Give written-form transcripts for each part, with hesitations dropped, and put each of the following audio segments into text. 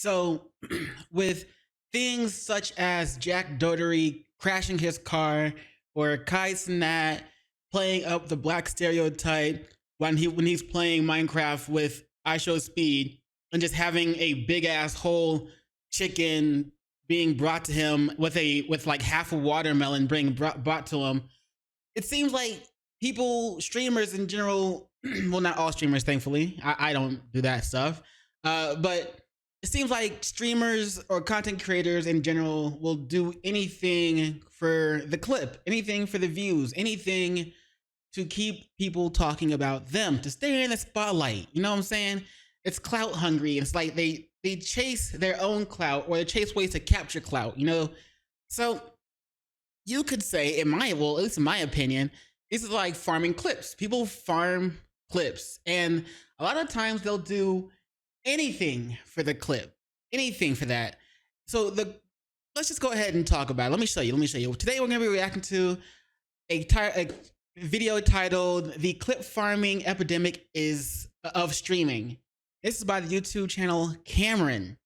So, with things such as Jack Doherty crashing his car or Kai Cenat playing up the black stereotype when he's playing Minecraft with I Show Speed and just having a big ass whole chicken being brought to him with like half a watermelon being brought to him, it seems like streamers in general, well, not all streamers, thankfully. I don't do that stuff. But it seems like streamers or content creators in general will do anything for the clip, anything for the views, anything to keep people talking about them, to stay in the spotlight. You know what I'm saying? It's clout hungry. It's like they chase their own clout, or they chase ways to capture clout, you know? So you could say, at least in my opinion, this is like farming clips. People farm clips, and a lot of times they'll do anything for the clip, anything for that. So let's just go ahead and talk about it. Let me show you. Today we're gonna be reacting to a video titled "The Clip Farming Epidemic is of Streaming." This is by the YouTube channel Kameron.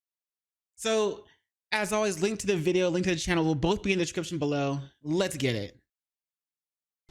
So, as always, link to the video, link to the channel will both be in the description below. Let's get it.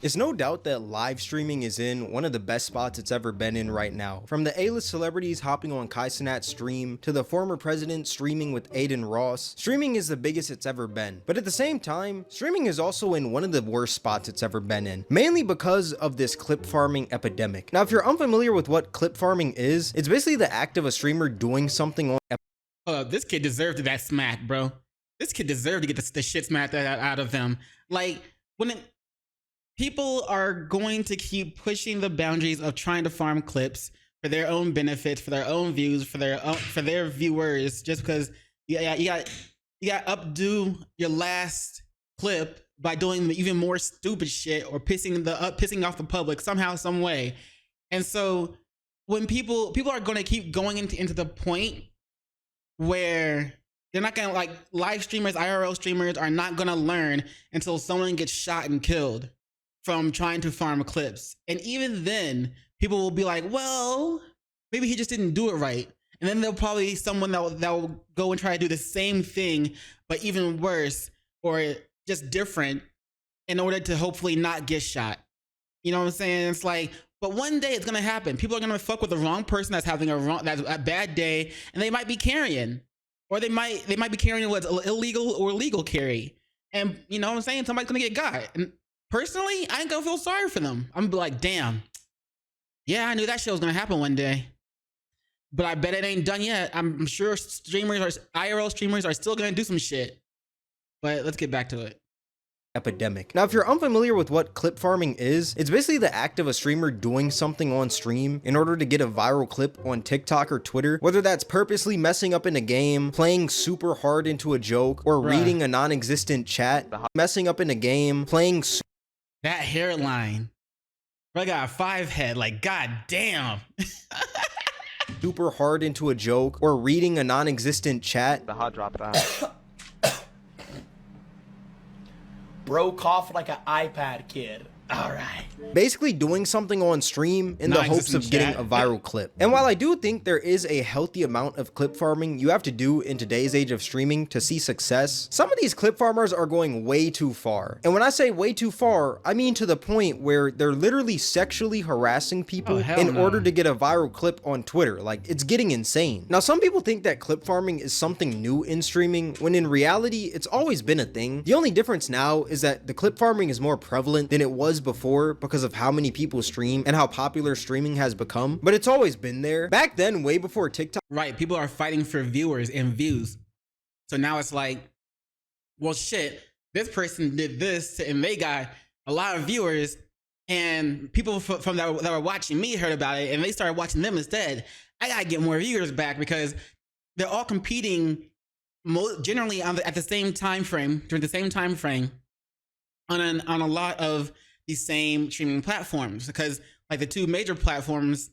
It's no doubt that live streaming is in one of the best spots it's ever been in right now. From the A-list celebrities hopping on Kai Cenat's stream, to the former president streaming with Aiden Ross, streaming is the biggest it's ever been. But at the same time, streaming is also in one of the worst spots it's ever been in, mainly because of this clip farming epidemic. Now, if you're unfamiliar with what clip farming is, it's basically the act of a streamer doing something on This kid deserved that smack, bro. This kid deserved to get the shit smacked out of them. Like, people are going to keep pushing the boundaries of trying to farm clips for their own benefits, for their own views, for their viewers, just because you got updo your last clip by doing even more stupid shit or pissing off the public somehow, some way. And so when people are going to keep going into the point where they're not gonna, like, live streamers, IRL streamers are not gonna learn until someone gets shot and killed from trying to farm clips. And even then, people will be like, well, maybe he just didn't do it right. And then there'll probably be someone that will go and try to do the same thing, but even worse or just different, in order to hopefully not get shot. You know what I'm saying? It's like, but one day it's gonna happen. People are gonna fuck with the wrong person that's having that's a bad day, and they might be carrying. Or they might be carrying what's illegal or legal carry. And you know what I'm saying? Somebody's gonna get got. And personally, I ain't gonna feel sorry for them. I'm gonna be like, damn. Yeah, I knew that shit was gonna happen one day. But I bet it ain't done yet. I'm sure IRL streamers are still gonna do some shit. But let's get back to it. Epidemic. Now, if you're unfamiliar with what clip farming is, it's basically the act of a streamer doing something on stream in order to get a viral clip on TikTok or Twitter, whether that's purposely messing up in a game, playing super hard into a joke, or reading a non-existent chat, messing up in a game, playing that hairline. I got a 5 head, like, god damn. super hard into a joke, or reading a non-existent chat. The hot drop that. Bro coughed like an iPad kid. All right. Basically doing something on stream in the hopes of getting a viral clip. And while I do think there is a healthy amount of clip farming you have to do in today's age of streaming to see success, some of these clip farmers are going way too far. And when I say way too far, I mean to the point where they're literally sexually harassing people in order to get a viral clip on Twitter. Like, it's getting insane. Now, some people think that clip farming is something new in streaming, when in reality, it's always been a thing. The only difference now is that the clip farming is more prevalent than it was before because of how many people stream and how popular streaming has become, but it's always been there. Back then, way before TikTok. Right, people are fighting for viewers and views. So now it's like, well, shit, this person did this and they got a lot of viewers, and people from that were watching me heard about it and they started watching them instead. I gotta get more viewers back, because they're all competing generally at the same time frame, during the same time frame, on a lot of the same streaming platforms. Because like the two major platforms,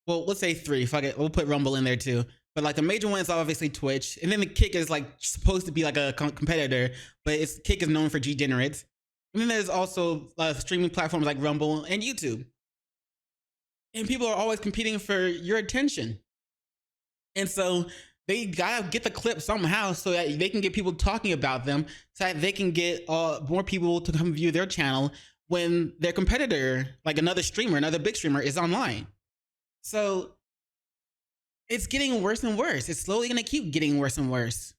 well, let's say 3, fuck it, we'll put Rumble in there too, but like the major one is obviously Twitch, and then the Kick is like supposed to be like a competitor, but Kick is known for degenerates. And then there's also streaming platforms like Rumble and YouTube, and people are always competing for your attention. And so they gotta get the clip somehow so that they can get people talking about them, so that they can get more people to come view their channel when their competitor, like another streamer, another big streamer, is online. So it's getting worse and worse. It's slowly gonna keep getting worse and worse.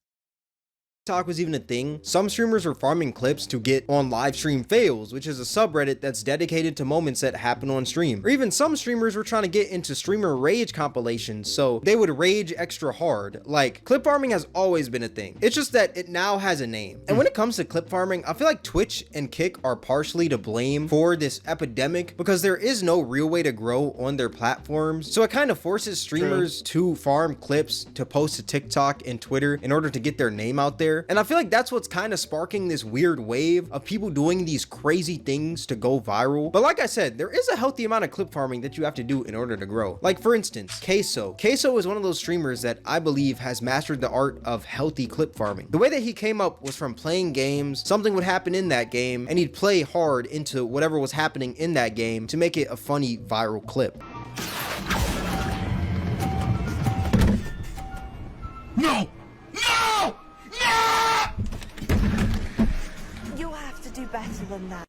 TikTok was even a thing. Some streamers were farming clips to get on live stream fails, which is a subreddit that's dedicated to moments that happen on stream. Or even some streamers were trying to get into streamer rage compilations, so they would rage extra hard. Like, clip farming has always been a thing. It's just that it now has a name. And when it comes to clip farming, I feel like Twitch and Kick are partially to blame for this epidemic because there is no real way to grow on their platforms. So it kind of forces streamers to farm clips to post to TikTok and Twitter in order to get their name out there. And I feel like that's what's kind of sparking this weird wave of people doing these crazy things to go viral. But like I said, there is a healthy amount of clip farming that you have to do in order to grow. Like for instance, Queso. Queso is one of those streamers that I believe has mastered the art of healthy clip farming. The way that he came up was from playing games, something would happen in that game, and he'd play hard into whatever was happening in that game to make it a funny viral clip. No! No! No! You have to do better than that.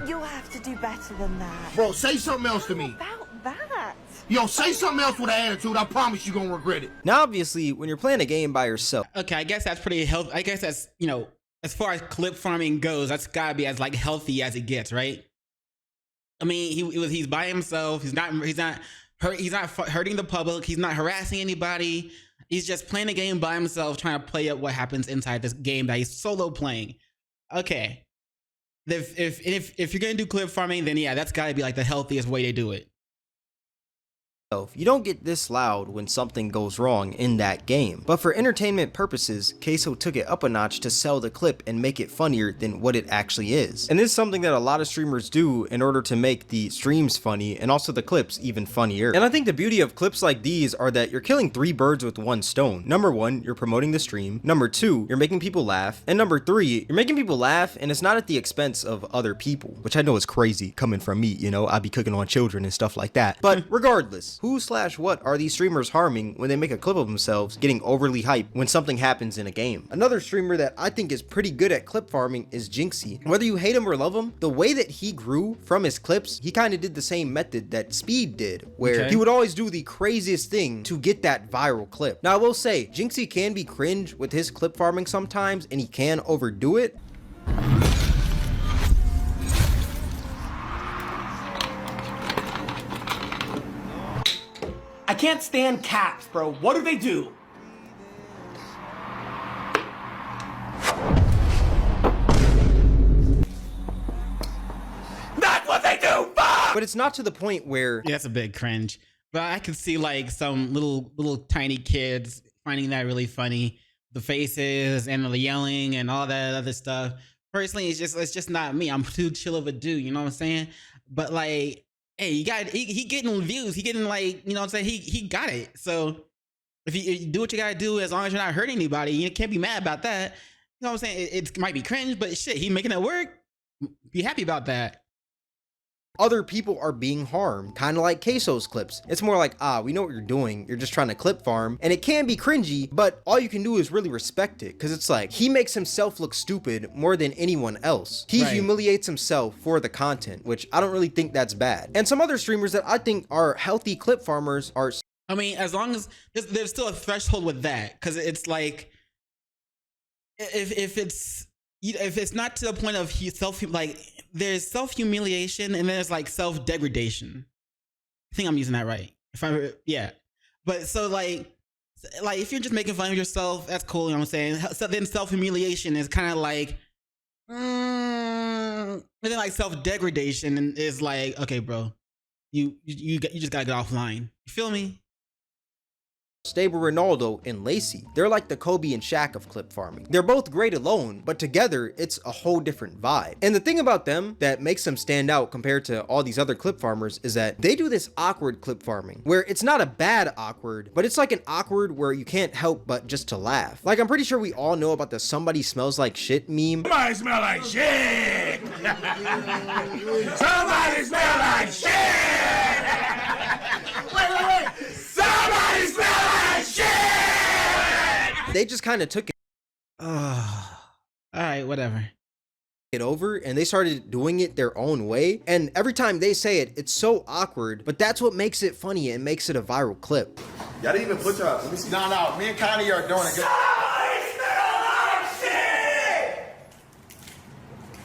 You have to do better than that. Bro, say something else to me. About that. Yo, say something else with an attitude. I promise you gonna regret it. Now, obviously, when you're playing a game by yourself, Okay, I guess that's pretty healthy. I guess that's, you know, as far as clip farming goes, that's gotta be as like healthy as it gets, right? I mean, he's by himself. He's not hurting the public. He's not harassing anybody. He's just playing the game by himself, trying to play up what happens inside this game that he's solo playing. Okay, if you're gonna do clip farming, then yeah, that's gotta be like the healthiest way to do it. you don't get this loud when something goes wrong in that game. But for entertainment purposes, Queso took it up a notch to sell the clip and make it funnier than what it actually is. And this is something that a lot of streamers do in order to make the streams funny and also the clips even funnier. And I think the beauty of clips like these are that you're killing 3 birds with 1 stone. Number 1, you're promoting the stream. Number 2, you're making people laugh. And number 3, you're making people laugh and it's not at the expense of other people, which I know is crazy coming from me, you know, I'd be cooking on children and stuff like that. But regardless, who/what are these streamers harming when they make a clip of themselves getting overly hyped when something happens in a game? Another streamer that I think is pretty good at clip farming is Jinxie. Whether you hate him or love him, the way that he grew from his clips, he kind of did the same method that Speed did, where he would always do the craziest thing to get that viral clip. Now I will say, Jinxie can be cringe with his clip farming sometimes and he can overdo it. I can't stand caps, bro. What do they do? That's what they do! Fuck! But it's not to the point where... Yeah, that's a big cringe. But I could see like some little tiny kids finding that really funny. The faces and the yelling and all that other stuff. Personally, it's just not me. I'm too chill of a dude, you know what I'm saying? But like, hey, he getting views. He getting like, you know what I'm saying? He got it. So if you do what you gotta do, as long as you're not hurting anybody, you can't be mad about that. You know what I'm saying? It might be cringe, but shit, he making it work. Be happy about that. Other people are being harmed, kind of like Queso's clips. It's more like, we know what you're doing. You're just trying to clip farm, and it can be cringy, but all you can do is really respect it, because it's like, he makes himself look stupid more than anyone else. He humiliates himself for the content, which I don't really think that's bad. And some other streamers that I think are healthy clip farmers are... I mean, as long as there's still a threshold with that, because it's like, if it's not to the point of there's self-humiliation and then there's like self-degradation. I think I'm using that right. But so like if you're just making fun of yourself, that's cool, you know what I'm saying? So then self-humiliation is kind of like, and then like self-degradation is like, okay, bro, you just gotta get offline. You feel me? Stable Ronaldo and Lacey. They're like the Kobe and Shaq of clip farming. They're both great alone, but together it's a whole different vibe. And the thing about them that makes them stand out compared to all these other clip farmers is that they do this awkward clip farming, where it's not a bad awkward, but it's like an awkward where you can't help but just to laugh. Like, I'm pretty sure we all know about the somebody smells like shit meme. Somebody smell like shit! Somebody smell like shit! they just kind of took All right, whatever. it over and they started doing it their own way. And every time they say it, it's so awkward, but that's what makes it funny and makes it a viral clip. Y'all didn't even put y'all. Let me see. No, me and Connie are doing it.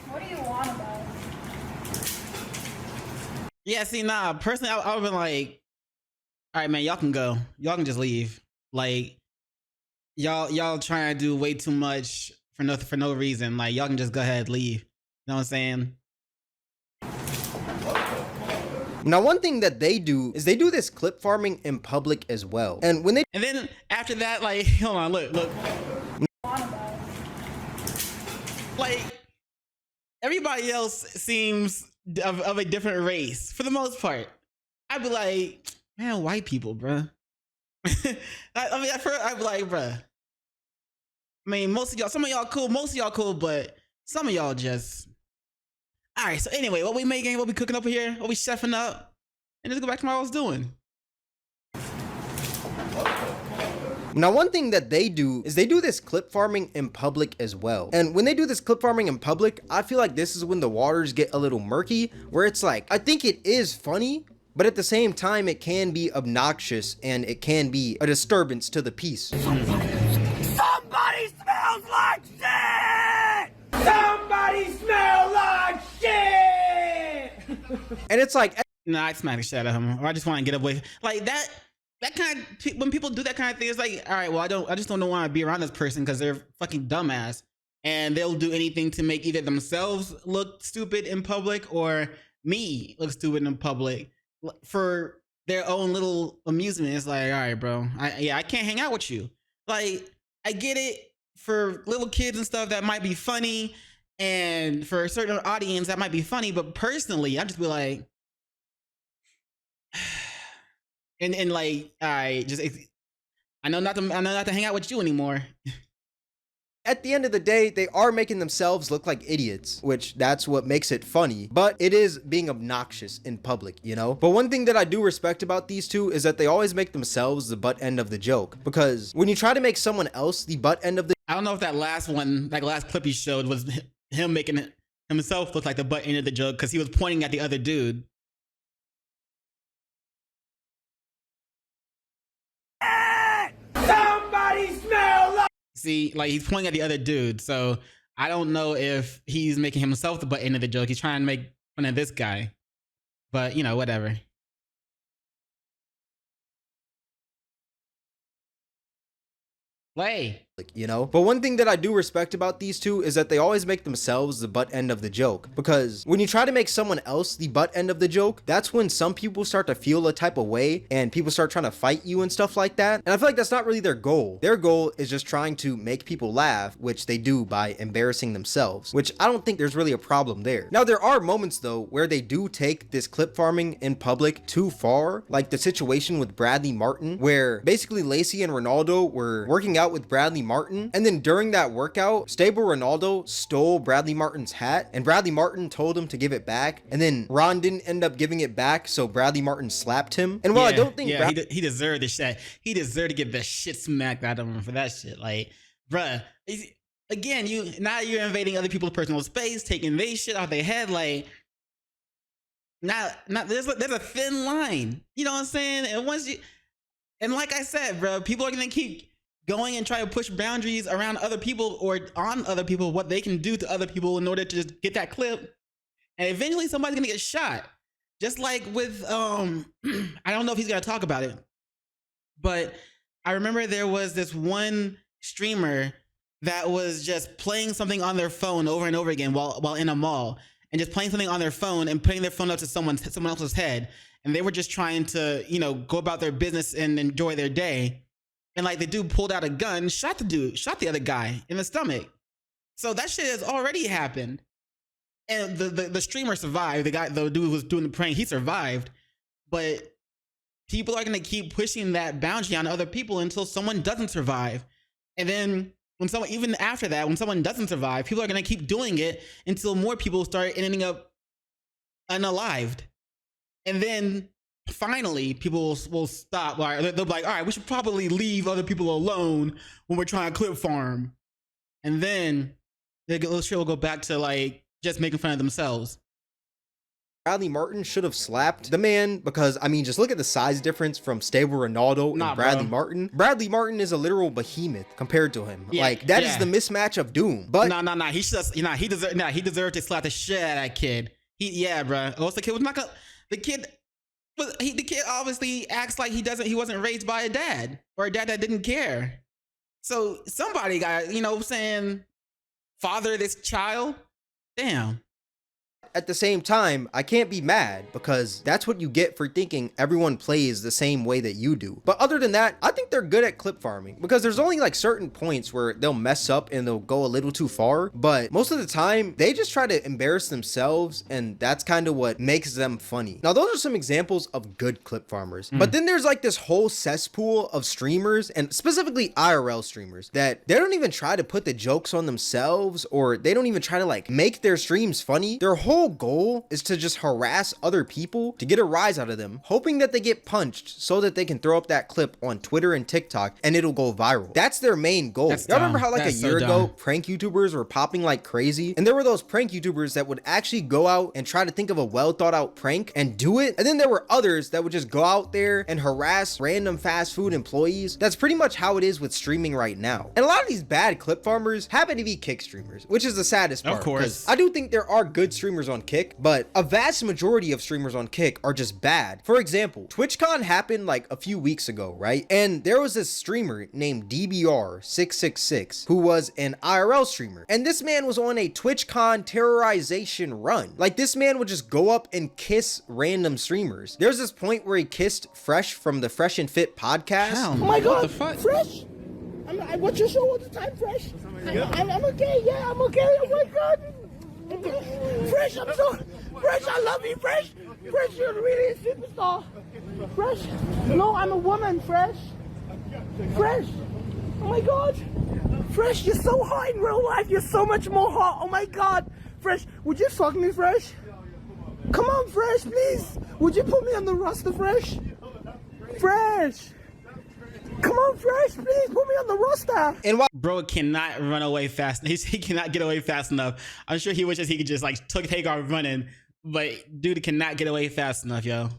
What do you want about? Yeah, see, nah, personally, I would've been like, all right, man, y'all can go. Y'all can just leave. Like, y'all trying to do way too much for no reason. Like, y'all can just go ahead, leave. You know what I'm saying? Now, one thing that they do is they do this clip farming in public as well. And when they And then after that, like, hold on, look. Like, everybody else seems of a different race for the most part. I'd be like, man, white people, bruh. I mean, at first I'd be like, bruh. I mean, some of y'all cool, but some of y'all just. All right, so anyway, what we making, what we cooking up here, what we chefing up, and just go back to what I was doing. Now, one thing that they do is they do this clip farming in public as well. And when they do this clip farming in public, I feel like this is when the waters get a little murky, where it's like, I think it is funny, but at the same time, it can be obnoxious and it can be a disturbance to the peace. Somebody smells like shit! Somebody smells like shit! And it's like, Nah, I smack the shit out of him, or I just want to get away. Like that kind of, when people do that kind of thing, it's like, all right, well, I just don't want to be around this person because they're fucking dumbass, and they'll do anything to make either themselves look stupid in public or me look stupid in public for their own little amusement. It's like, all right, bro, I can't hang out with you. Like, I get it for little kids and stuff that might be funny, and for a certain audience that might be funny, but personally, I just be like. And like, I know not to hang out with you anymore. at the end of the day, they are making themselves look like idiots, which that's what makes it funny, but it is being obnoxious in public, you know? But one thing that I do respect about these two is that they always make themselves the butt end of the joke, because when you try to make someone else the butt end of the— I don't know if that last one, like last clip he showed, was him making himself look like the butt end of the joke because he was pointing at the other dude. Somebody smell like— See, like he's pointing at the other dude, so I don't know if he's making himself the butt end of the joke. He's trying to make fun of this guy, but you know, whatever. Play. you know? But one thing that I do respect about these two is that they always make themselves the butt end of the joke, because when you try to make someone else the butt end of the joke, that's when some people start to feel a type of way and people start trying to fight you and stuff like that. And I feel like that's not really their goal. Their goal is just trying to make people laugh, which they do by embarrassing themselves, which I don't think there's really a problem there. Now, there are moments though where they do take this clip farming in public too far, like the situation with Bradley Martin, where basically Lacey and Ronaldo were working out with Bradley Martin, and then during that workout, Stable Ronaldo stole Bradley Martin's hat, and Bradley Martin told him to give it back, and then Ron didn't end up giving it back, so Bradley Martin slapped him. And while I don't think he deserved the shit, he deserved to get the shit smacked out of him for that shit. Like, bruh, again, you're invading other people's personal space, taking their shit out their head. Like, there's a thin line, you know what I'm saying? And like I said, bro, people are gonna keep going and try to push boundaries around other people or on other people, what they can do to other people in order to just get that clip. And eventually somebody's gonna get shot. Just like with, I don't know if he's gonna talk about it, but I remember there was this one streamer that was just playing something on their phone over and over again while in a mall, and just playing something on their phone and putting their phone up to someone else's head. And they were just trying to, go about their business and enjoy their day. And like the dude pulled out a gun, shot the other guy in the stomach. So that shit has already happened. And the streamer survived. The dude who was doing the prank, he survived. But people are gonna keep pushing that boundary on other people until someone doesn't survive. And then even after that, when someone doesn't survive, people are gonna keep doing it until more people start ending up unalived. And then finally people will stop. They'll be like, all right, we should probably leave other people alone when we're trying to clip farm. And then the show will go back to like just making fun of themselves. Bradley Martin should have slapped the man because, I mean, just look at the size difference from Stable Ronaldo and Bradley Martin. Bradley Martin is a literal behemoth compared to him. Yeah, like, that is the mismatch of doom. But no. He deserved to slap the shit out of that kid. Bro. Also, the kid was not gonna. The kid obviously acts like he wasn't raised by a dad or a dad that didn't care. So somebody got, saying, father this child. Damn. At the same time, I can't be mad because that's what you get for thinking everyone plays the same way that you do. But other than that, I think they're good at clip farming because there's only like certain points where they'll mess up and they'll go a little too far. But most of the time, they just try to embarrass themselves, and that's kind of what makes them funny. Now, those are some examples of good clip farmers. But then there's like this whole cesspool of streamers, and specifically IRL streamers, that they don't even try to put the jokes on themselves, or they don't even try to like make their streams funny. Their whole goal is to just harass other people to get a rise out of them, hoping that they get punched so that they can throw up that clip on Twitter and TikTok and it'll go viral. That's their main goal. Y'all remember how like a year ago prank YouTubers were popping like crazy, and there were those prank YouTubers that would actually go out and try to think of a well thought out prank and do it, and then there were others that would just go out there and harass random fast food employees. That's pretty much how it is with streaming right now. And a lot of these bad clip farmers happen to be Kick streamers, which is the saddest part. Of course. I do think there are good streamers on Kick, but a vast majority of streamers on Kick are just bad. For example, TwitchCon happened like a few weeks ago, right? And there was this streamer named DBR666 who was an IRL streamer, and this man was on a TwitchCon terrorization run. Like, this man would just go up and kiss random streamers. There's this point where he kissed Fresh from the Fresh and Fit podcast. Hell, oh my god, what the fuck? Fresh? I watch your show all the time, Fresh. I'm okay, yeah, I'm okay. Oh my god. Fresh, Fresh, I love you, Fresh. Fresh, you're really a superstar. Fresh, no, I'm a woman, Fresh. Fresh, oh my god. Fresh, you're so hot in real life. You're so much more hot. Oh my god. Fresh, would you fuck me, Fresh? Come on, Fresh, please. Would you put me on the roster, Fresh? Fresh. Come on, Fresh, please put me on the roster. And while bro cannot run away fast, he cannot get away fast enough. I'm sure he wishes he could just like take off running, but dude cannot get away fast enough, yo.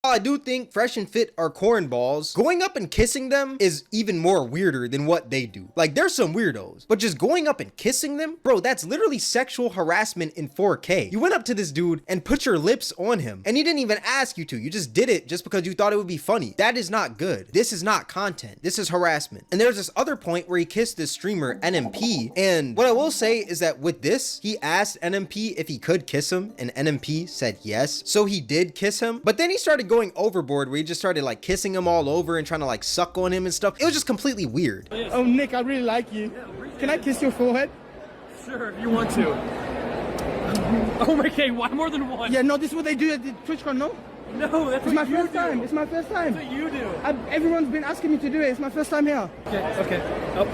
I do think Fresh and Fit are cornballs, going up and kissing them is even more weirder than what they do. Like, there's some weirdos, but just going up and kissing them, bro, that's literally sexual harassment in 4K. You went up to this dude and put your lips on him, and he didn't even ask you to. You just did it just because you thought it would be funny. That is not good. This is not content. This is harassment. And there's this other point where he kissed this streamer NMP, and what I will say is that with this, he asked NMP if he could kiss him, and NMP said yes. So he did kiss him, but then he started going overboard where he just started like kissing him all over and trying to like suck on him and stuff. It was just completely weird. Oh, Nick, I really like you. Can I kiss your forehead? Sure, if you want to. Oh my god, why more than one? Yeah, no, this is what they do at the TwitchCon, no? No, that's it's what my you first do. time. It's my first time. That's what you do. Everyone's been asking me to do it. It's my first time here. Okay. Oh,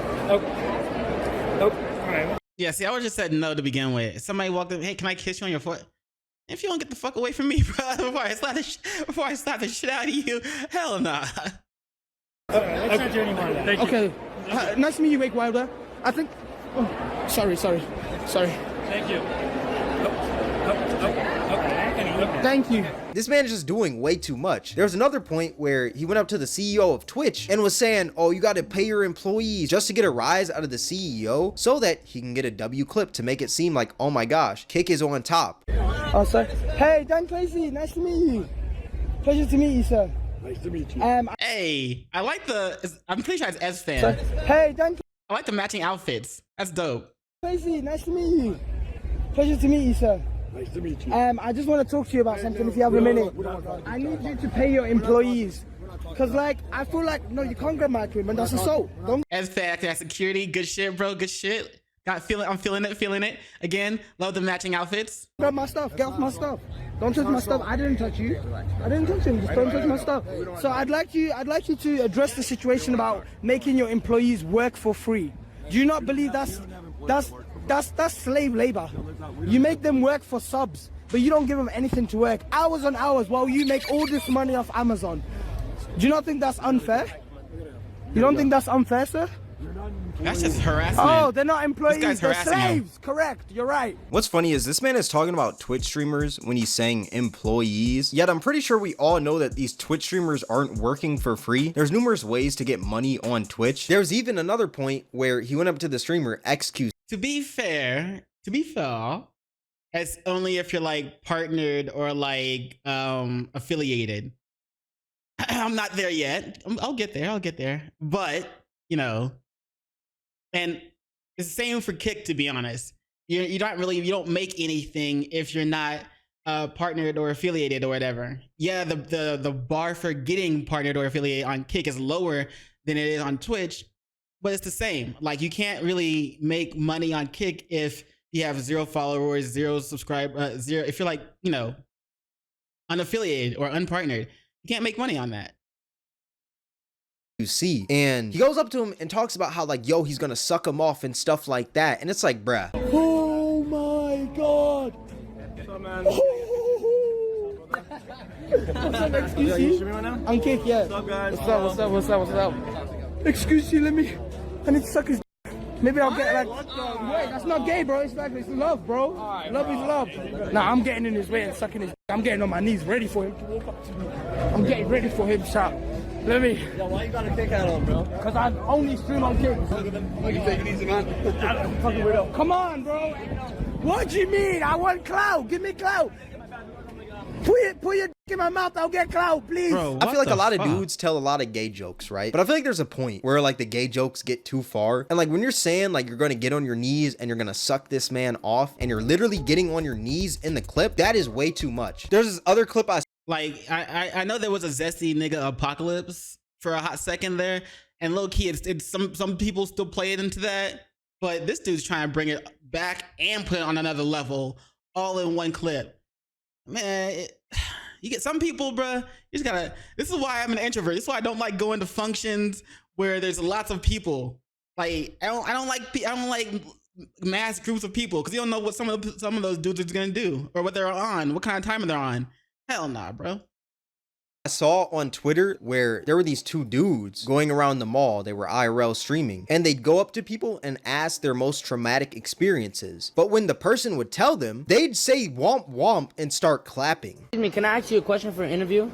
all right. Yeah, see, I would just said no to begin with. Somebody walked up, hey, can I kiss you on your foot? If you don't get the fuck away from me, bro, before I slap the shit out of you, hell nah. Let's not do any more of that. Thank you. Okay. Nice to meet you, Wake Wilder. I think. Oh, sorry. Thank you. Thank you. This man is just doing way too much. There was another point where he went up to the CEO of Twitch and was saying, oh, you got to pay your employees just to get a rise out of the CEO so that he can get a W clip to make it seem like, oh my gosh, Kick is on top. Oh, sorry. Hey, Dan Tracy, nice to meet you. Pleasure to meet you, sir. Nice to meet you. Hey, I like I'm pretty sure it's S fan. Sorry. Hey, Dan I like the matching outfits. That's dope. Tracy, nice to meet you. Pleasure to meet you, sir. Nice to meet you. I just want to talk to you about something if you have a minute. I need you to pay your employees. Cause like, I feel like, no, you can't grab my equipment, that's assault. Don't S fact, that security, good shit, bro, good shit. I'm feeling it. Again, love the matching outfits. grab my stuff, get off my stuff. Don't touch my stuff. I didn't touch you. I didn't touch him. Just don't touch my stuff. So I'd like you to address the situation about making your employees work for free. Do you not believe that's slave labor? You make them work for subs, but but you don't give them anything to work. Hours on hours while you make all this money off Amazon. Do you not think that's unfair? You don't think that's unfair, sir? That's just harassment. Oh, they're not employees, This guy's they're harassing slaves. him. Correct, you're right. What's funny is this man is talking about Twitch streamers when he's saying employees, yet I'm pretty sure we all know that these Twitch streamers aren't working for free. There's numerous ways to get money on Twitch. There's even another point where he went up to the streamer XQ. To be fair, it's only if you're like partnered or like affiliated. I'm not there yet. I'll get there. But, you know, and it's the same for Kick, to be honest. You don't make anything if you're not partnered or affiliated or whatever. Yeah, the bar for getting partnered or affiliated on Kick is lower than it is on Twitch, but it's the same. Like, you can't really make money on Kick if you have 0 followers, 0 subscribers, 0. If you're like, you know, unaffiliated or unpartnered, you can't make money on that. You see, and he goes up to him and talks about how like, yo, he's gonna suck him off and stuff like that, and it's like, bruh. Oh my god. What's up, man? What's up, excuse you? Streaming right now? I'm Kick, yeah. What's up, guys? What's up? Excuse you, I need to suck his maybe I'll get like, wait, that's not gay, bro. It's like, it's love, bro. Right, love is love. Nah, I'm getting in his way and sucking his, I'm getting on my knees ready for him to walk up to me. I'm getting ready for him, sharp. Let me. Yo, why you got a kick out on, bro? Cause I only stream on Kick. You take it easy, man. Fucking weirdo. Come on, bro. What do you mean? I want clout. Give me clout. Put your dick in my mouth. I'll get clout, please. Bro, I feel like a lot fuck? of dudes tell a lot of gay jokes, right? But I feel like there's a point where like the gay jokes get too far. And like when you're saying like you're gonna get on your knees and you're gonna suck this man off and you're literally getting on your knees in the clip, that is way too much. There's this other clip Like, I know there was a zesty nigga apocalypse for a hot second there, and low key, it's some people still play it into that, but this dude's trying to bring it back and put it on another level, all in one clip. Man, you get some people, bruh. You just gotta. This is why I'm an introvert. This is why I don't like going to functions where there's lots of people. Like, I don't like mass groups of people, because you don't know what some of those dudes are gonna do or what they're on, what kind of time they're on. Hell nah, bro. I saw on Twitter where there were these 2 dudes going around the mall. They were IRL streaming, and they'd go up to people and ask their most traumatic experiences. But when the person would tell them, they'd say womp womp and start clapping. Excuse me, can I ask you a question for an interview?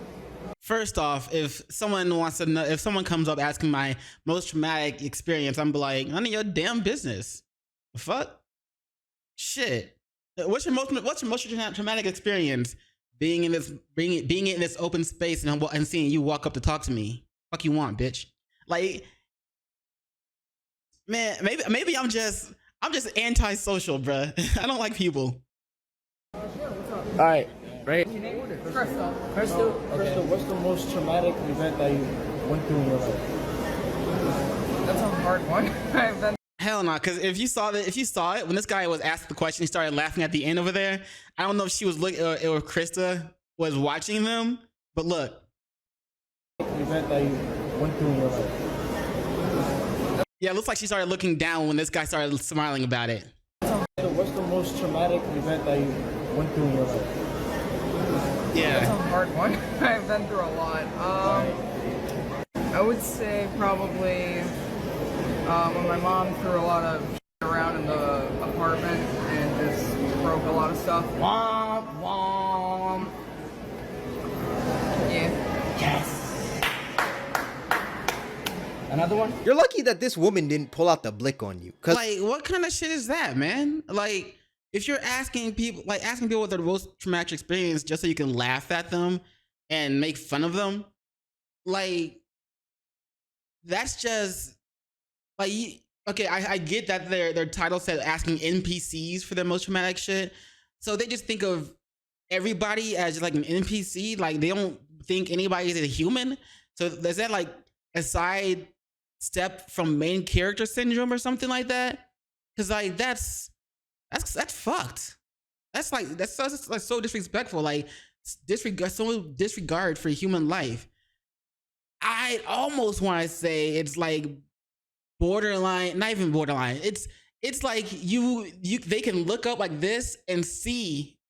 First off, if someone wants to know, if someone comes up asking my most traumatic experience, I'm like, none of your damn business. The fuck? Shit. What's your most traumatic experience? Being in this open space and seeing you walk up to talk to me. Fuck you want, bitch. Like, man, maybe I'm just antisocial, bruh. I don't like people. All right, right. Crystal, what's the most traumatic event that you went through in your life? That's a hard one. I've been Hell no, because if you saw it when this guy was asked the question, he started laughing at the end over there. I don't know if she was looking or if Krista was watching them, but look. Event that you went through in your life. Yeah, it looks like she started looking down when this guy started smiling about it. What's the most traumatic event that you went through in your life? Yeah. That's a hard one. I've been through a lot. I would say probably when my mom threw a lot of shit around in the apartment and just broke a lot of stuff. Womp, womp. Yeah. Yes. Another one? You're lucky that this woman didn't pull out the blick on you. Like, what kind of shit is that, man? Like, if you're asking people what their most traumatic experience just so you can laugh at them and make fun of them, like, that's just like, okay, I get that their title said asking NPCs for their most traumatic shit, so they just think of everybody as like an NPC. Like, they don't think anybody is a human. So is that like a side step from main character syndrome or something like that? Because like that's fucked. That's so disrespectful. Like, disregard for human life. I almost want to say it's like borderline, not even borderline. It's like they can look up like this and see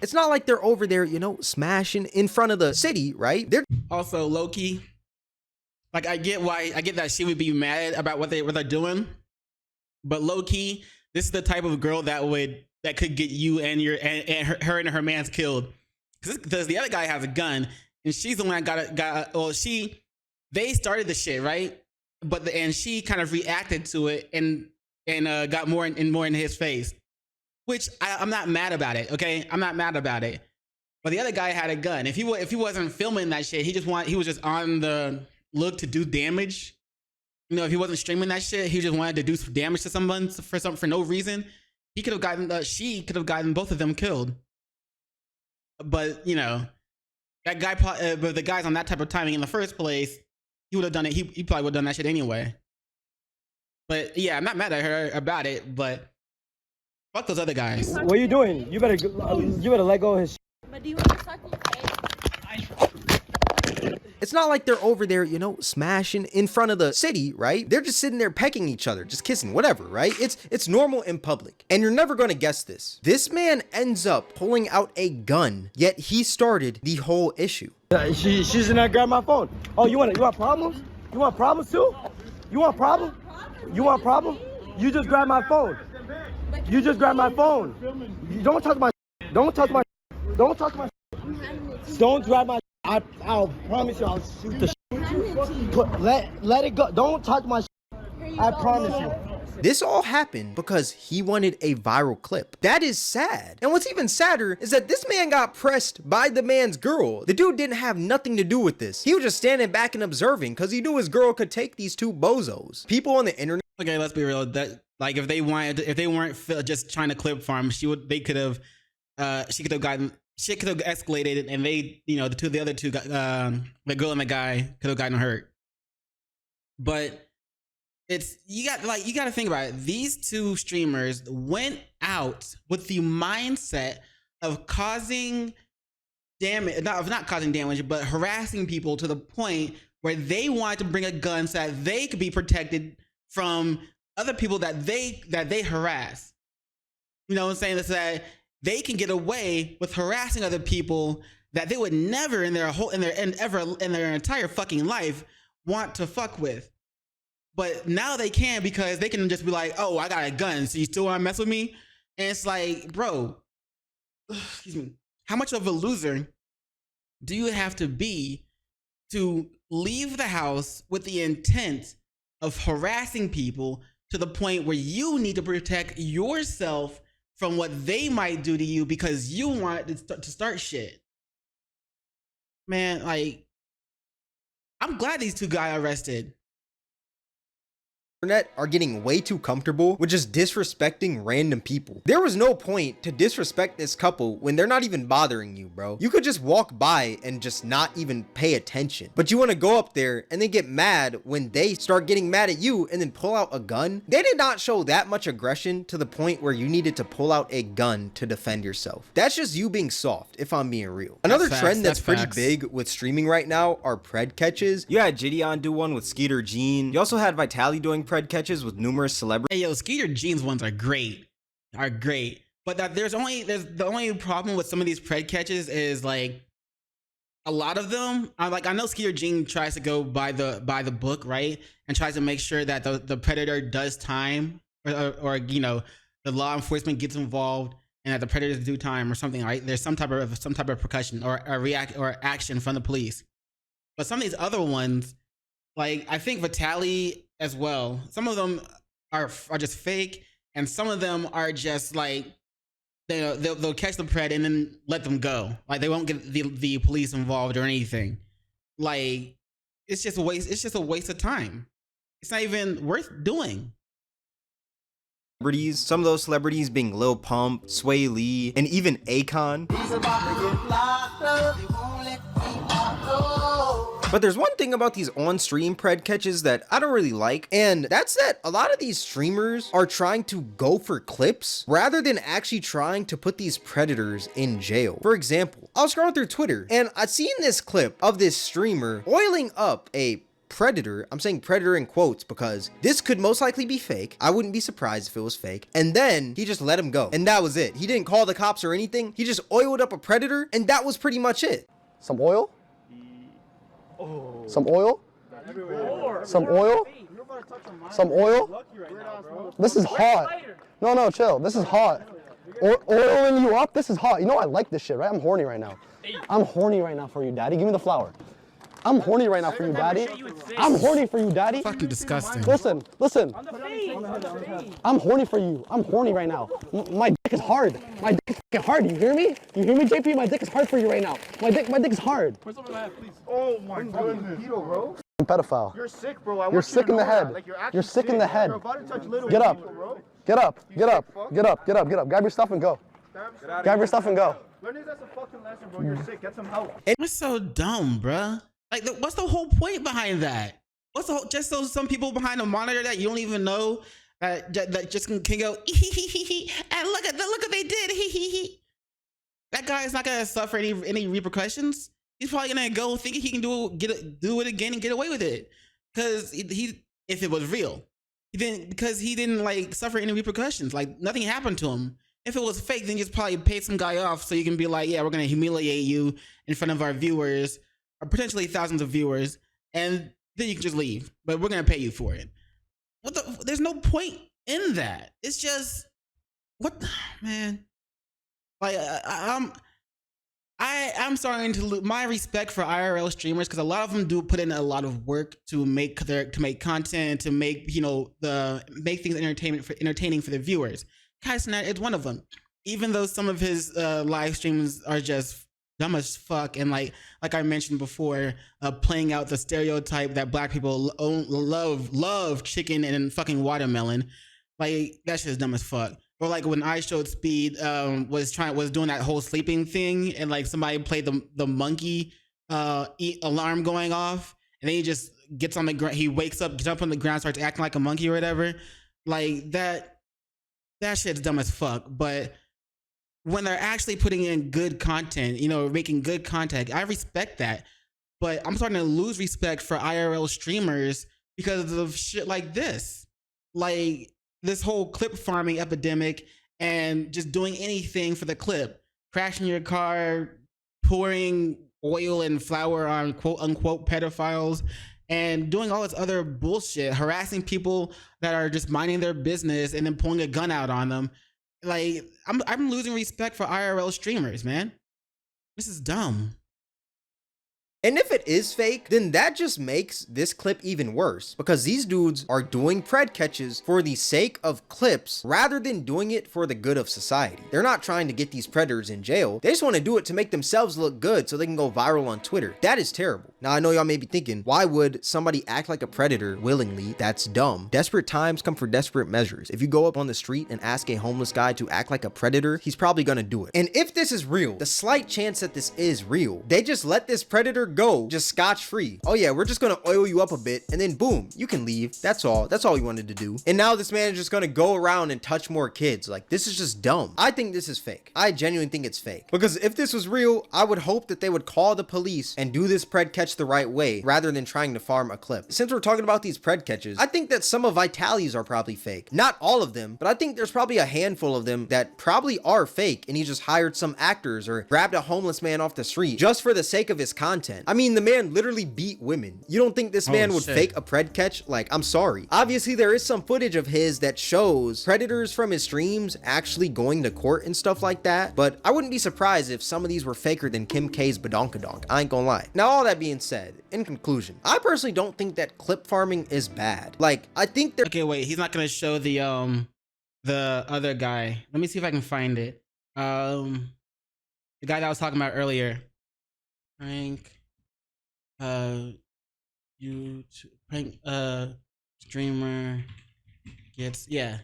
It's not like they're over there, you know, smashing in front of the city, right? They're also low-key. Like, I get that she would be mad about what they're doing, but low-key, this is the type of girl that could get you and her and her man's killed. Because the other guy has a gun, and she's the one that they started the shit, right? And she kind of reacted to it and got more in his face, which I'm not mad about it. Okay, I'm not mad about it. But the other guy had a gun. If he wasn't filming that shit, he was just on the look to do damage. You know, if he wasn't streaming that shit, he just wanted to do some damage to someone for no reason. He could have gotten she could have gotten both of them killed. But you know, that guy, but the guy's on that type of timing in the first place. He would have done it. He probably would have done that shit anyway. But yeah, I'm not mad at her about it. But fuck those other guys. What are you doing? You better let go of his. But do you want to suck your face? It's not like they're over there, you know, smashing in front of the city, right? They're just sitting there pecking each other, just kissing, whatever, right? It's normal in public. And you're never gonna guess this. This man ends up pulling out a gun, yet he started the whole issue. She's in there, grab my phone. Oh, you want problems? You want problems too? You want problem? You want problem? You just grab my phone. You just grab my phone. You don't touch my. Don't touch my. Don't touch my. Don't grab my. I'll promise you, I'll shoot the. Let it go. Don't touch my. I promise you. This all happened because he wanted a viral clip. That is sad. And what's even sadder is that this man got pressed by the man's girl. The dude didn't have nothing to do with this. He was just standing back and observing because he knew his girl could take these two bozos. People on the internet. Okay, let's be real. That like if they weren't just trying to clip farm, she could have escalated, and they, you know, the other two, the girl and the guy could have gotten hurt. But you got to think about it. These two streamers went out with the mindset of causing damage, not causing damage, but harassing people to the point where they wanted to bring a gun so that they could be protected from other people that they harass. You know what I'm saying? So that they can get away with harassing other people that they would never in their entire fucking life want to fuck with. But now they can, because they can just be like, oh, I got a gun, so you still want to mess with me? And it's like, bro, excuse me, how much of a loser do you have to be to leave the house with the intent of harassing people to the point where you need to protect yourself from what they might do to you because you want to start shit? Man, like, I'm glad these two guys arrested. Internet are getting way too comfortable with just disrespecting random people. There was no point to disrespect this couple when they're not even bothering you, bro. You could just walk by and just not even pay attention. But you want to go up there and then get mad when they start getting mad at you and then pull out a gun. They did not show that much aggression to the point where you needed to pull out a gun to defend yourself. That's just you being soft, if I'm being real. Another trend that's pretty big with streaming right now are pred catches. You had Gideon do one with Skeeter Jean. You also had Vitaly doing pred catches with numerous celebrities. Hey, yo, Skeeter Jean's ones are great. But that there's the only problem with some of these pred catches is like a lot of them are like, I know Skeeter Jean tries to go by the book, right? And tries to make sure that the predator does time or you know, the law enforcement gets involved and that the predators do time or something, right? There's some type of percussion or action from the police. But some of these other ones, like I think Vitaly as well, some of them are just fake, and some of them are just like they'll catch the pred and then let them go. Like they won't get the police involved or anything. Like it's just a waste. It's just a waste of time. It's not even worth doing. Some of those celebrities being Lil Pump, Sway Lee, and even Akon. But there's one thing about these on-stream pred catches that I don't really like, and that's that a lot of these streamers are trying to go for clips rather than actually trying to put these predators in jail. For example, I was scrolling through Twitter and I seen this clip of this streamer oiling up a predator. I'm saying predator in quotes because this could most likely be fake. I wouldn't be surprised if it was fake. And then he just let him go. And that was it. He didn't call the cops or anything. He just oiled up a predator and that was pretty much it. Some oil? Some oil? Some oil? Some oil? This is hot. No, chill. This is hot. Oiling you up? This is hot. You know I like this shit, right? I'm horny right now. I'm horny right now for you, daddy. Give me the flower. I'm horny right now for you, daddy. I'm horny for you, daddy. Fucking disgusting. Listen. I'm horny for you. I'm horny right now. My dick is hard. My dick is fucking hard. You hear me? You hear me, JP? My dick is hard for you right now. My dick is hard. Oh my goodness. Bro. I'm a pedophile. You're sick, bro. You're sick in the head. Like, you're sick in the head. You're about to touch little Get up. people, bro. Get up. Grab your stuff and go. Grab your stuff and go. Learn this as a fucking lesson, bro. You're sick. Get some help. It's so dumb, bruh. Like, what's the whole point behind that? Just so some people behind a monitor that you don't even know that just can go and look at they did. That guy is not gonna suffer any repercussions. he's probably gonna go thinking he can do it again and get away with it. Because he if it was real. He didn't like suffer any repercussions. Like nothing happened to him. If it was fake, then you just probably pay some guy off so you can be like, yeah, we're gonna humiliate you in front of our viewers, or potentially thousands of viewers, and then you can just leave. But we're gonna pay you for it. There's no point in that. It's just man. Like I'm starting to lose my respect for IRL streamers, because a lot of them do put in a lot of work to make content, to make make things entertaining for the viewers. Kaisnet is one of them. Even though some of his live streams are just dumb as fuck, and like I mentioned before, playing out the stereotype that black people love chicken and fucking watermelon, like that shit is dumb as fuck. Or like when I Showed Speed was doing that whole sleeping thing, and like somebody played the monkey alarm going off, and then he just gets on the ground, he wakes up, gets up on the ground, starts acting like a monkey or whatever. Like that shit's dumb as fuck. But when they're actually putting in good content, making good content, I respect that. But I'm starting to lose respect for IRL streamers because of shit like this. Like this whole clip farming epidemic, and just doing anything for the clip, crashing your car, pouring oil and flour on quote unquote pedophiles, and doing all this other bullshit, harassing people that are just minding their business and then pulling a gun out on them. Like I'm losing respect for IRL streamers, man. This is dumb. And if it is fake, then that just makes this clip even worse, because these dudes are doing pred catches for the sake of clips rather than doing it for the good of society. They're not trying to get these predators in jail. They just want to do it to make themselves look good so they can go viral on Twitter. That is terrible. Now I know y'all may be thinking, why would somebody act like a predator willingly? That's dumb. Desperate times come for desperate measures. If you go up on the street and ask a homeless guy to act like a predator, he's probably gonna do it. And if this is real, the slight chance that this is real, they just let this predator go just scotch-free. Oh yeah, we're just gonna oil you up a bit, and then boom, you can leave. That's all we wanted to do. And now this man is just gonna go around and touch more kids. Like, this is just dumb. I think this is fake. I genuinely think it's fake, because if this was real, I would hope that they would call the police and do this pred catch the right way rather than trying to farm a clip. Since we're talking about these pred catches, I think that some of Vitali's are probably fake. Not all of them, but I think there's probably a handful of them that probably are fake, and he just hired some actors or grabbed a homeless man off the street just for the sake of his content. I mean, the man literally beat women. You don't think this man would fake a pred catch? Like, I'm sorry. Obviously, there is some footage of his that shows predators from his streams actually going to court and stuff like that, but I wouldn't be surprised if some of these were faker than Kim K's badonkadonk. I ain't gonna lie. Now, all that being said, in conclusion, I personally don't think that clip farming is bad. Like, I think they're— Okay, wait, he's not gonna show the other guy. Let me see if I can find it. The guy that I was talking about earlier. Prank YouTube prank streamer gets, yeah,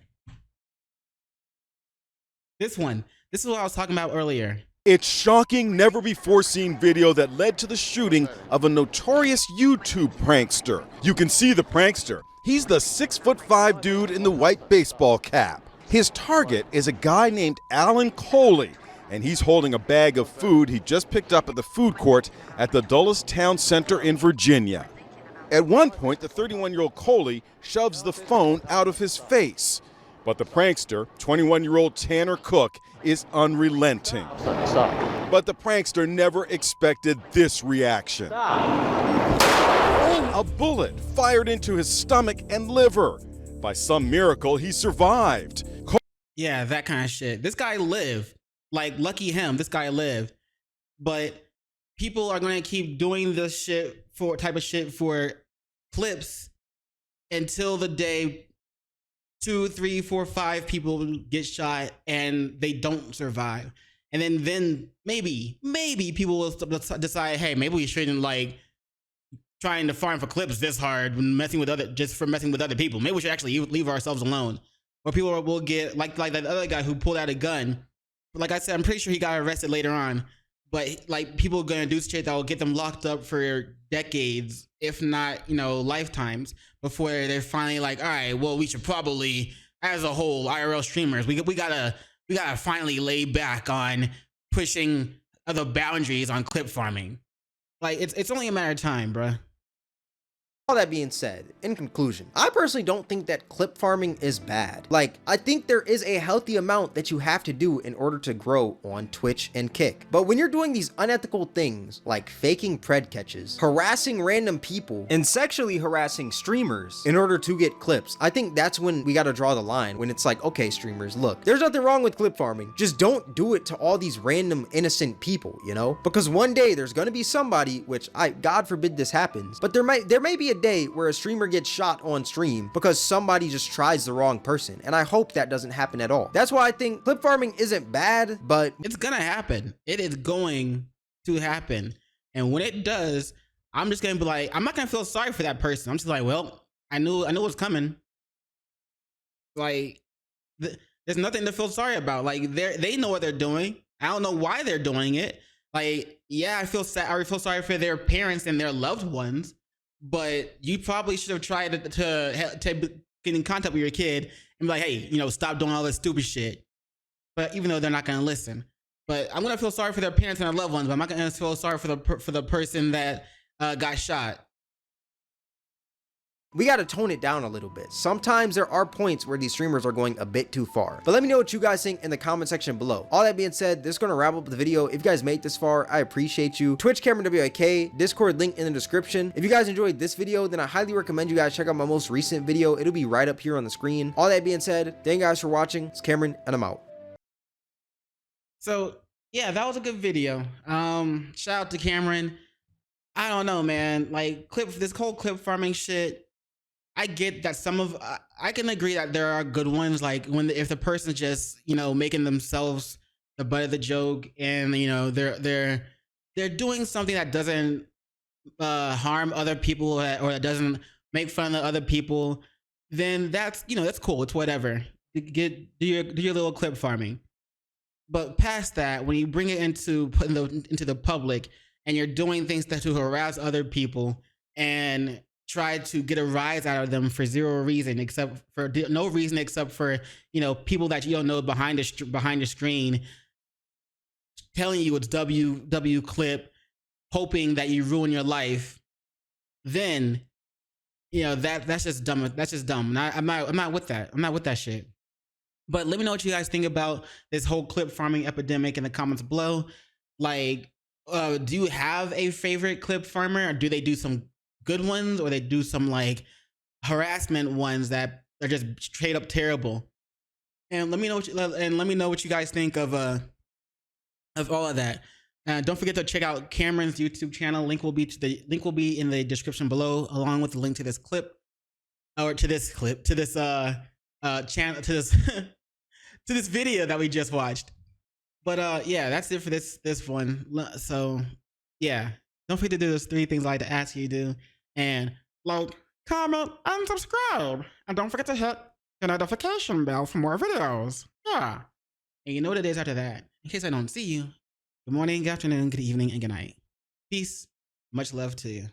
this one. This is what I was talking about earlier. It's shocking, never before seen video that led to the shooting of a notorious YouTube prankster. You can see the prankster. He's the 6'5" dude in the white baseball cap. His target is a guy named Alan Coley, and he's holding a bag of food he just picked up at the food court at the Dulles Town Center in Virginia. At one point, the 31-year-old Coley shoves the phone out of his face. But the prankster, 21-year-old Tanner Cook, is unrelenting. Stop. But the prankster never expected this reaction. A bullet fired into his stomach and liver. By some miracle, he survived. Yeah, that kind of shit. This guy lived. Like, lucky him, this guy lived. But people are going to keep doing this type of shit for clips until the day 2, 3, 4, 5 people get shot and they don't survive. And then maybe people will decide, hey, maybe we shouldn't like trying to farm for clips this hard when messing with other people. Maybe we should actually leave ourselves alone. Or people will get like that other guy who pulled out a gun. But like I said, I'm pretty sure he got arrested later on. But like people are gonna do shit that will get them locked up for decades, if not, lifetimes, before they're finally like, all right, well, we should probably, as a whole, IRL streamers, we gotta finally lay back on pushing other boundaries on clip farming. Like it's only a matter of time, bruh. All that being said, in conclusion, I personally don't think that clip farming is bad. Like, I think there is a healthy amount that you have to do in order to grow on Twitch and Kick. But when you're doing these unethical things, like faking pred catches, harassing random people, and sexually harassing streamers in order to get clips, I think that's when we gotta draw the line, when it's like, okay, streamers, look, there's nothing wrong with clip farming. Just don't do it to all these random innocent people, you know? Because one day there's gonna be somebody, which God forbid this happens, but there may be a day where a streamer gets shot on stream because somebody just tries the wrong person, and I hope that doesn't happen at all. That's why I think clip farming isn't bad, but it's gonna happen. It is going to happen, and when it does, I'm just gonna be like, I'm not gonna feel sorry for that person. I'm just like, well, I knew it was coming. Like, there's nothing to feel sorry about. Like, they know what they're doing. I don't know why they're doing it. Like, yeah, I feel sad. I feel sorry for their parents and their loved ones. But you probably should have tried to get in contact with your kid and be like, hey, you know, stop doing all this stupid shit. But even though they're not going to listen, but I'm going to feel sorry for their parents and their loved ones, but I'm not going to feel sorry for the person that got shot. we got to tone it down a little bit. Sometimes there are points where these streamers are going a bit too far. But let me know what you guys think in the comment section below. All that being said, this is going to wrap up the video. If you guys made this far, I appreciate you. Twitch, Kameron, WIK, Discord link in the description. If you guys enjoyed this video, then I highly recommend you guys check out my most recent video. It'll be right up here on the screen. All that being said, thank you guys for watching. It's Kameron, and I'm out. So yeah, that was a good video. Shout out to Kameron. I don't know, man. Like this whole clip farming shit. I get that I can agree that there are good ones, like if the person's just, you know, making themselves the butt of the joke, and you know they're doing something that doesn't harm other people or that doesn't make fun of other people, then that's, you know, that's cool. It's whatever. Do your little clip farming. But past that, when you bring it into the public and you're doing things to harass other people and try to get a rise out of them for no reason except for, you know, people that you don't know behind the screen telling you it's W clip, hoping that you ruin your life, then, you know, that's just dumb. That's just dumb. I'm not with that. I'm not with that shit. But let me know what you guys think about this whole clip farming epidemic in the comments below. Like, do you have a favorite clip farmer, or do they do some good ones, or they do some like harassment ones that are just straight up terrible? And let me know what you guys think of all of that. Don't forget to check out Kameron's YouTube channel. Link will be in the description below, along with the link to this clip, or to this channel, to this video that we just watched. But yeah, that's it for this one. So yeah, don't forget to do those 3 things I like to ask you to do, and like, comment, and subscribe, and don't forget to hit the notification bell for more videos. Yeah, and you know what it is after that. In case I don't see you, good morning, good afternoon, good evening, and good night. Peace. Much love to you.